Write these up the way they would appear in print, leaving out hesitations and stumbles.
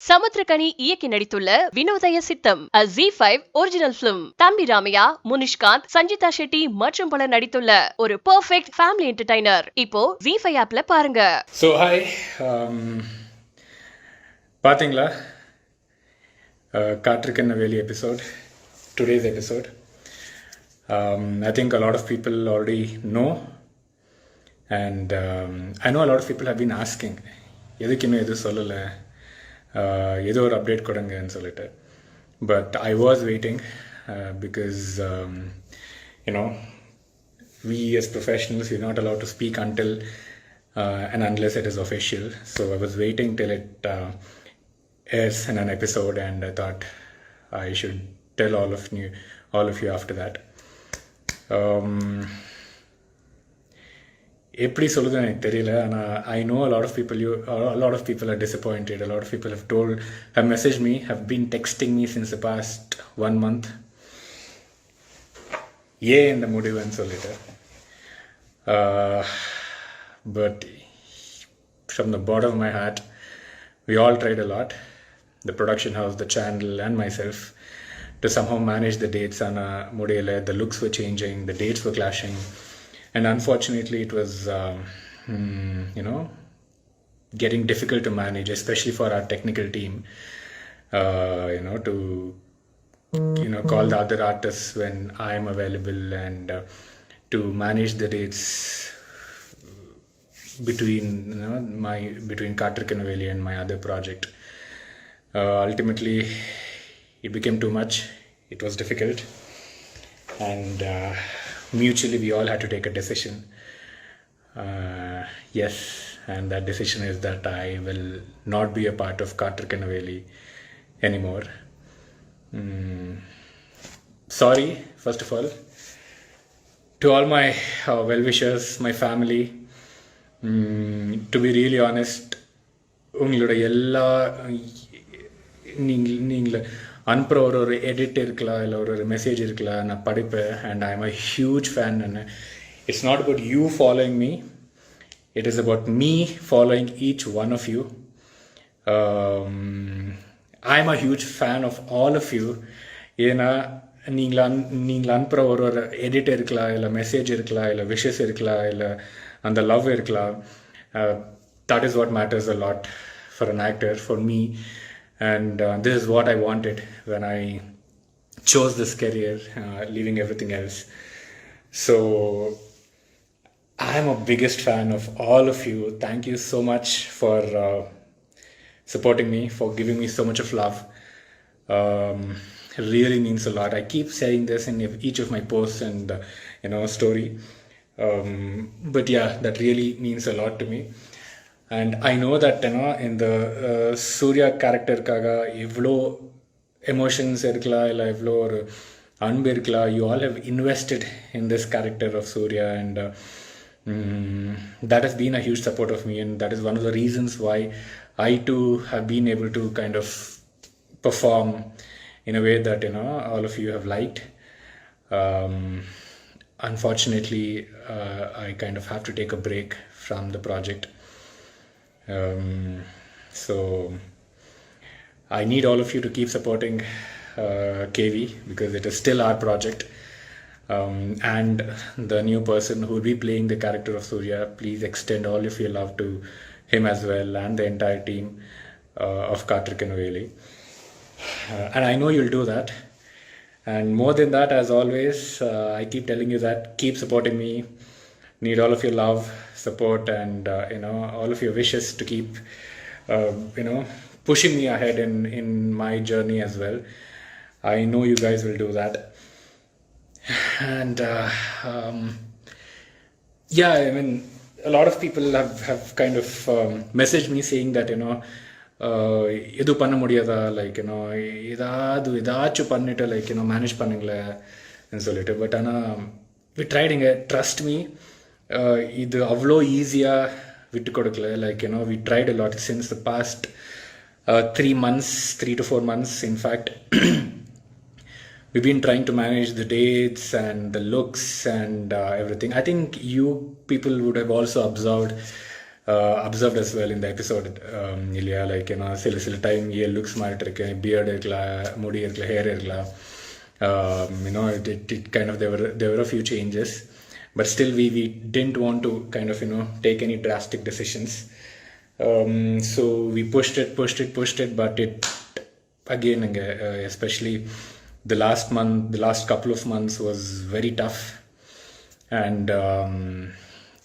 சமுத்திரக்கனி இயக்கி நடித்துள்ள வினோதய சித்தம் Z5 ஒரிஜினல் பிலிம். தம்பி ராமையா, முனிஷ்காந்த், சஞ்சிதா ஷெட்டி மற்றும் பலர் நடித்துள்ள ஒரு பெர்ஃபெக்ட் ஃபேமிலி என்டர்டைனர். இப்போ Z5 ஆப்ல பாருங்க. ஸோ ஹாய், பார்த்தீங்களா காற்றிருக்கின்ற வேலி episode, today's episode. I think a lot of people already know, and I know a lot of people have been asking எதுக்கு இன்னும் எதுவும் சொல்லலை, ஏதோ ஒரு அப்டேட் கொடுங்கன்னு சொல்லிட்டு. But I was waiting because we as professionals, we're not allowed to speak until and unless it is official. So I was waiting till it airs in an episode, and I thought I should tell all of you after that. எப்படி சொல்லுதுன்னு எனக்கு தெரியல. ஆனால் I know a lot of people are disappointed. A lot of people have messaged me, have been texting me since the past 1 month. ஏன் இந்த முடிவுன்னு சொல்லிட்டு. But from the bottom of my heart, we all tried a lot. The production house, the channel, and myself, to somehow manage the dates. The looks were changing, the dates were clashing. And unfortunately, it was, getting difficult to manage, especially for our technical team, to, call the other artists when I am available, and to manage the dates between Katrirukkina Veli and my other project. Ultimately, it became too much. It was difficult, and mutually we all had to take a decision. Yes, and that decision is that I will not be a part of Katrirukkina Veli anymore. Sorry, first of all, to all my well-wishers, my family. To be really honest, உங்களோட எல்லா நீங்கள் அனுப்புகிற ஒரு edit இருக்கலாம், இல்லை ஒரு message இருக்கலாம், நான் படிப்பேன். And I am a huge fan. And it's not about you following me, it is about me following each one of you. I am a huge fan of all of you. ஏன்னா நீங்கள் அனுப்புகிற ஒரு edit இருக்கலாம், இல்லை message இருக்கலாம், இல்லை wishes இருக்கலாம், இல்லை அந்த லவ் இருக்கலாம். That is what matters a lot for an actor, for me. And this is what I wanted when I chose this career, leaving everything else. So I'm a biggest fan of all of you. Thank you so much for supporting me, for giving me so much of love. It really means a lot. I keep saying this in each of my posts and story. But yeah, that really means a lot to me. And I know that in the Surya character-kaga evlo emotions irukla, illa evlo or anbu irukla, you all have invested in this character of Surya, and that has been a huge support of me, and that is one of the reasons why I too have been able to kind of perform in a way that all of you have liked. Unfortunately, I kind of have to take a break from the project. So I need all of you to keep supporting KV, because it is still our project. And the new person who will be playing the character of Surya, please extend all of your love to him as well, and the entire team of Katrirukkina Veli. And I know you'll do that. And more than that, as always, I keep telling you that keep supporting me. Need all of your love, support, and all of your wishes to keep pushing me ahead in my journey as well. I know you guys will do that. And yeah, I mean, a lot of people have kind of messaged me saying that edu panna mudiyada, like edachu pannittu, like manage panningala and solittu. But we tried it. Trust me, இது அவ்வளோ ஈஸியாக விட்டு கொடுக்கல. Like we tried a lot since the past 3 to 4 months. In fact, we've been trying to manage the dates and the looks and everything. I think you people would have also observed observed as well in the episode. இல்லையா like ஏன்னா சில time ஏ looks மாறிட்டு இருக்கேன், beard இருக்கலாம், முடி இருக்கலாம், hair இருக்கலாம். It kind of there were a few changes, but still we didn't want to kind of take any drastic decisions. So we pushed it, but it again especially the last couple of months was very tough. And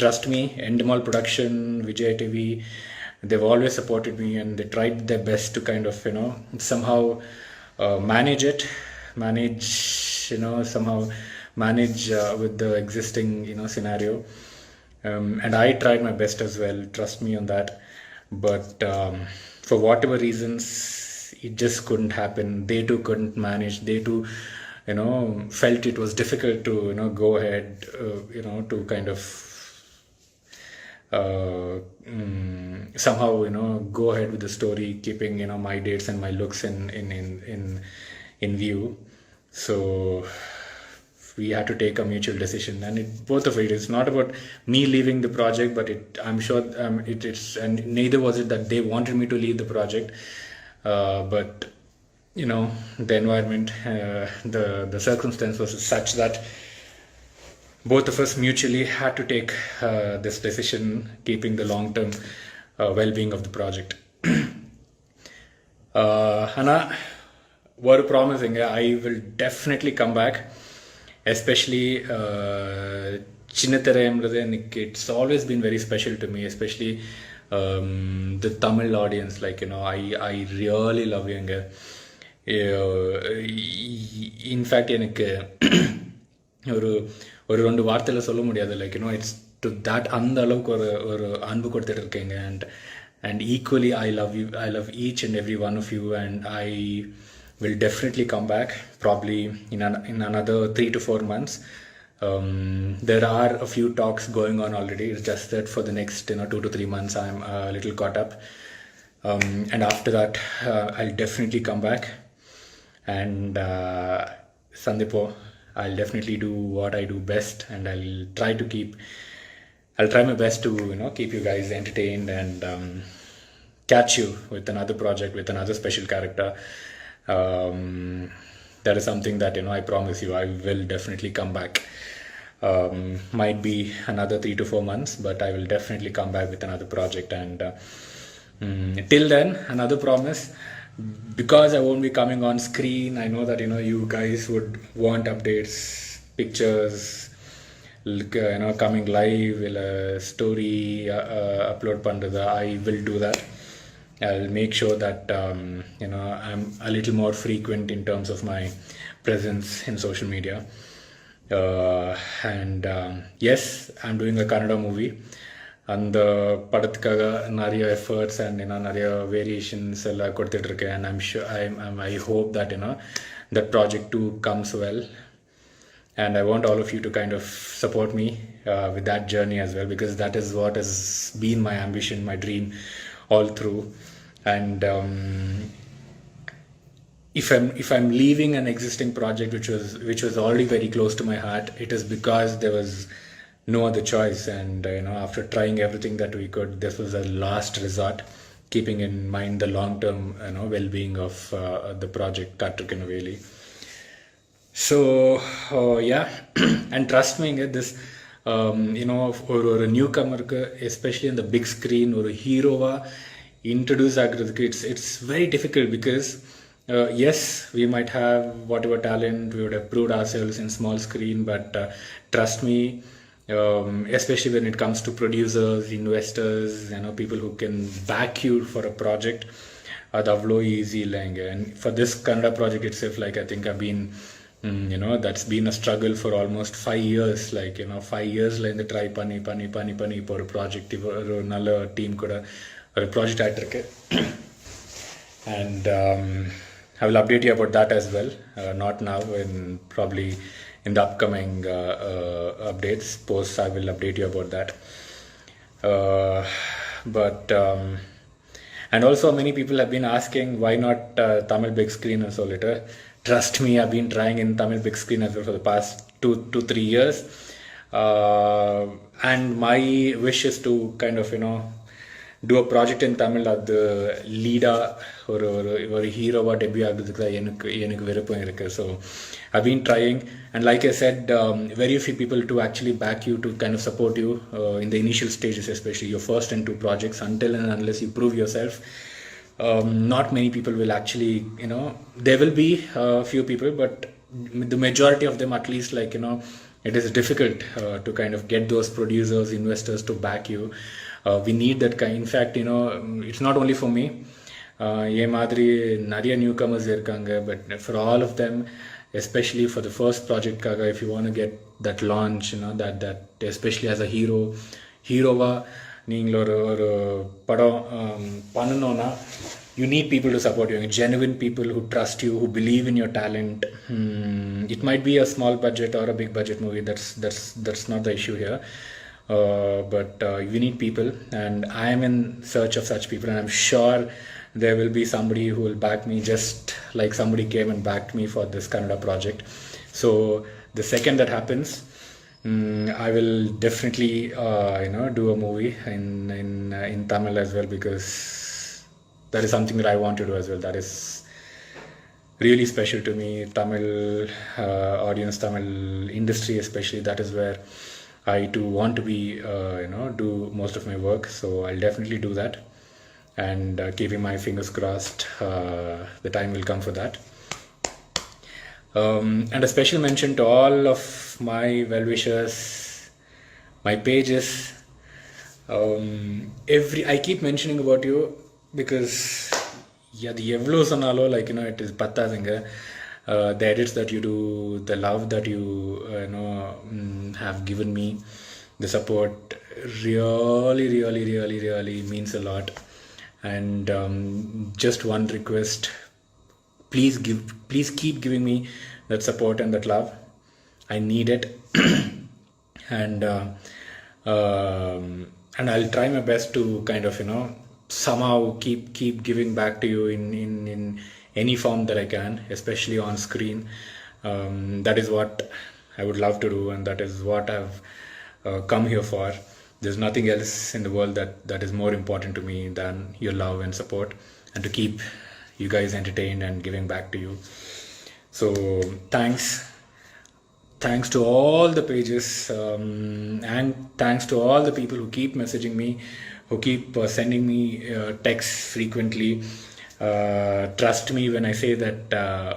trust me, Endemol Production, Vijay TV, they've always supported me, and they tried their best to kind of somehow manage with the existing scenario. And I tried my best as well, trust me on that. But for whatever reasons, it just couldn't happen. They too couldn't manage. They too felt it was difficult to go ahead to kind of somehow go ahead with the story, keeping my dates and my looks in view. So we had to take a mutual decision, and both of it is not about me leaving the project, but I'm sure it's, and neither was it that they wanted me to leave the project, but the environment, the circumstance was such that both of us mutually had to take this decision, keeping the long-term well-being of the project. Hana, what promising, I will definitely come back, especially Chinnathirai. It's always been very special to me, especially the Tamil audience. Like I really love you. In fact, எனக்கு ஒரு ரெண்டு வார்த்தையில் சொல்ல முடியாது. Like it's to that, அந்த அளவுக்கு ஒரு அன்பு கொடுத்துட்டு இருக்கீங்க. and equally I love each and every one of you, and I will definitely come back, probably in another 3 to 4 months. There are a few talks going on already. It's just that for the next 2 to 3 months I'm a little caught up, and after that I'll definitely come back. And Sandipo, I'll definitely do what I do best, and I'll try my best to keep you guys entertained and catch you with another project, with another special character. That is something that I promise you I will definitely come back. Might be another 3 to 4 months, but I will definitely come back with another project. And till then, another promise, because I won't be coming on screen, I know that you guys would want updates, pictures, coming live, story upload pandratha. I will do that. I'll make sure that I'm a little more frequent in terms of my presence in social media. And yes, I'm doing a Kannada movie. அந்த படத்துக்காக நிறைய efforts and நிறைய variations எல்லாம் கொடுத்துட்ருக்கேன். And I hope that that project too comes well. And I want all of you to kind of support me with that journey as well, because that is what has been my ambition, my dream all through. And if I'm leaving an existing project which was already very close to my heart, it is because there was no other choice. And after trying everything that we could, this was a last resort, keeping in mind the long-term well-being of the project Katrukinaveli. So yeah, and trust me, this ஒரு நியூகமருக்கு especially அந்த big screen ஒரு ஹீரோவாக introduce ஆகிறதுக்கு it's very difficult, because yes, we might have whatever talent, we would have proved ourselves in small screen, but trust me, especially when it comes to producers, investors, people who can back you for a project, அது அவ்வளோ easy இல்லைங்க. And for this Kannada project itself, like I think I've been that's been a struggle for almost 5 years. Like 5 yearsல இருந்து try பண்ணி இப்போ ஒரு project, ஒரு நல்ல team கூட ஒரு ப்ராஜெக்ட் ஆகிட்டு இருக்கு. And I will update you about that as well, not now, probably in the upcoming updates, posts I will update you about that. But and also many people have been asking why not Tamil big screen and so later. Trust me, I've been trying in Tamil big screen as well for the past 2 to 3 years, and my wish is to kind of do a project in Tamil அது லீடாக ஒரு ஹீரோவாக debut ஆகுறதுக்கு தான் எனக்கு விருப்பம் இருக்குது. So I've been trying, and like I said, very few people to actually back you, to kind of support you in the initial stages, especially your first and 2 projects. Until and unless you prove yourself, not many people will actually, there will be a few people, but the majority of them, at least, it is difficult to kind of get those producers, investors to back you. We need that kind. In fact, it's not only for me. ஏ மாதிரி நிறைய newcomers இருக்காங்க, but for all of them, especially for the first project kaga, if you want to get that launch, that especially as a hero-வா நீங்கள் ஒரு படம் பண்ணணும்னா, you need people to support you, genuine people who trust you, who believe in your talent. It might be a small budget or a big budget movie, that's not the issue here. But you need people, and I am in search of such people, and I'm sure there will be somebody who will back me, just like somebody came and backed me for this Kannada project. So the second that happens, I will definitely do a movie in Tamil as well, because that is something that I want to do as well. That is really special to me. Tamil audience, Tamil industry especially, that is where I too want to be, do most of my work. So I'll definitely do that, and keeping my fingers crossed, the time will come for that. And a special mention to all of my well-wishers, my pages. I keep mentioning about you because அது எவ்வளோ சொன்னாலும் it is பத்தாதுங்க. The edits that you do, the love that you have given me, the support really means a lot. And just one request, please keep giving me that support and that love. I need it. And I'll try my best to kind of somehow keep giving back to you in any form that I can, especially on screen. That is what I would love to do, and that is what I've come here for. There's nothing else in the world that is more important to me than your love and support, and to keep you guys entertained and giving back to you. So thanks to all the pages, and thanks to all the people who keep messaging me, who keep sending me texts frequently. Trust me when I say that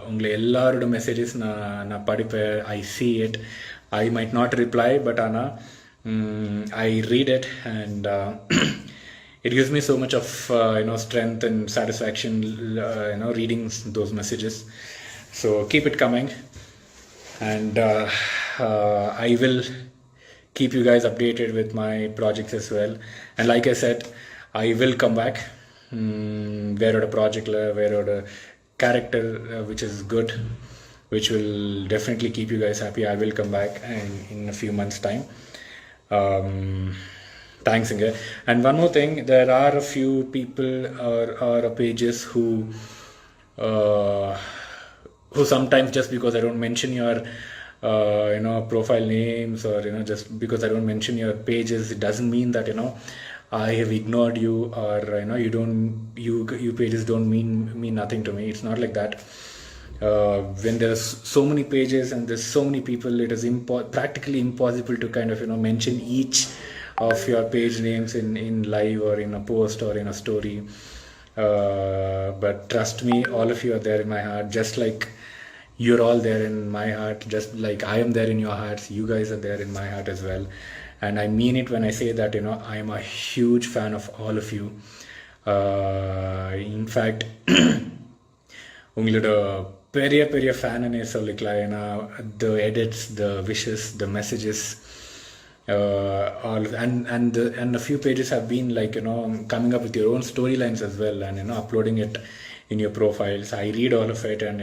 ungle ellaroda messages na padipper, I see it. I might not reply, but I read it, and it gives me so much of strength and satisfaction reading those messages. So keep it coming, and I will keep you guys updated with my projects as well. And like I said, I will come back வேற ஒரு ப்ராஜெக்டில், வேற ஒரு character which is good, which will definitely keep you guys happy. I will come back in a few months time. Thanks Inge. And one more thing, there are a few people or pages who sometimes, just because I don't mention your profile names, or just because I don't mention your pages, it doesn't mean that I have ignored you, or you pages don't mean nothing to me. It's not like that. When there's so many pages and there's so many people, it is practically impossible to kind of mention each of your page names in live, or in a post, or in a story. But trust me, all of you are there in my heart, just like you're all there in my heart, just like I am there in your hearts. You guys are there in my heart as well. And I mean it when I say that I am a huge fan of all of you. In fact, உங்களோட பெரிய ஃபேனுன்னே சொல்லிக்கலாம். ஏன்னா the edits, the wishes, the messages, all and a few pages have been coming up with your own storylines as well, and uploading it in your profiles. I read all of it, and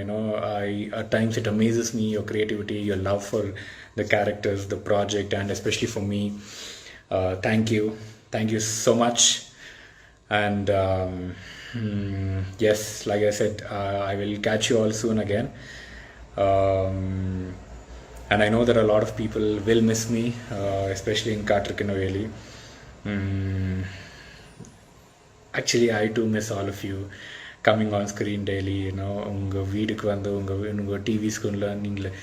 at times it amazes me, your creativity, your love for the characters, the project, and especially for me. Thank you so much. And yes, like I said, I will catch you all soon again. And I know that a lot of people will miss me, especially in Katrikkinaveli. actually I too miss all of you coming on screen daily. உங்கள் வீட்டுக்கு வந்து உங்கள் TV ஸ்க்ரீனில் நீங்கள்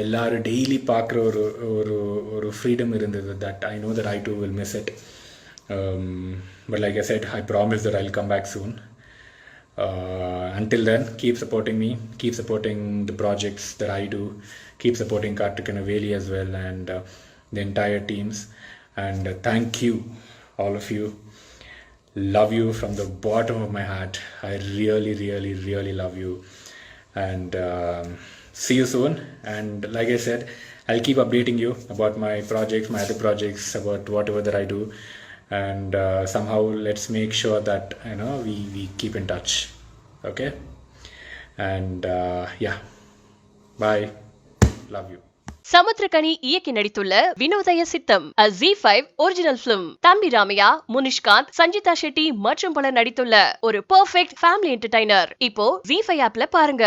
எல்லாரும் daily பார்க்குற ஒரு ஒரு ஒரு ஃப்ரீடம் இருந்தது. That I know that I do will miss it. But like I said, I promise that I'll come back soon. Until then, keep supporting me, keep supporting the projects that I do, keep supporting Karthik and Aveli as well, and the entire teams. And thank you, all of you. Love you from the bottom of my heart. I really, really, really love you. And see you soon. And like I said, I'll keep updating you about my projects, my other projects, about whatever that I do. And somehow let's make sure that we keep in touch. Okay? And yeah, bye. Love you. Samuthirakani இயக்கி நடித்துள்ள வினோதய சித்தம் Z5 original film. தம்பி ராமையா, முனிஷ்காந்த், சஞ்சிதா ஷெட்டி மற்றும் பலர் நடித்துள்ள ஒரு perfect family entertainer இப்போ Z5 ஆப்ல பாருங்க.